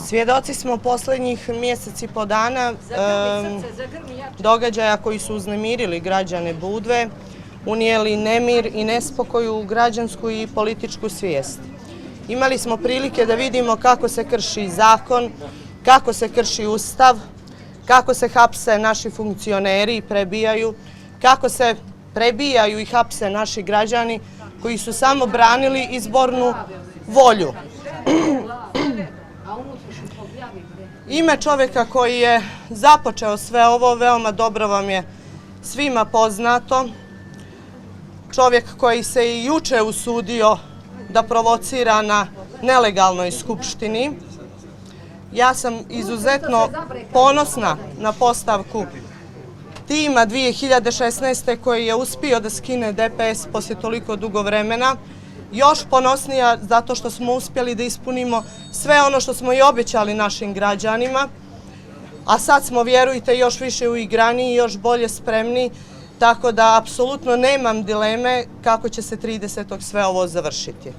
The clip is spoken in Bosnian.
Svjedoci smo posljednjih mjesec i po dana događaja koji su uznemirili građane Budve, unijeli nemir i nespokoj u građansku i političku svijest. Imali smo prilike da vidimo kako se krši zakon, kako se krši Ustav, kako se hapse naši funkcioneri i prebijaju, kako se prebijaju i hapse naši građani koji su samo branili izbornu volju. Ime čovjeka koji je započeo sve ovo veoma dobro vam je svima poznato. Čovjek koji se i juče usudio da provocira na nelegalnoj skupštini. Ja sam izuzetno ponosna na postavku tima 2016. koji je uspio da skine DPS poslije toliko dugo vremena. Još ponosnija zato što smo uspjeli da ispunimo sve ono što smo i obećali našim građanima, a sad smo, vjerujte, još više uigraniji i još bolje spremni, tako da apsolutno nemam dileme kako će se 30. sve ovo završiti.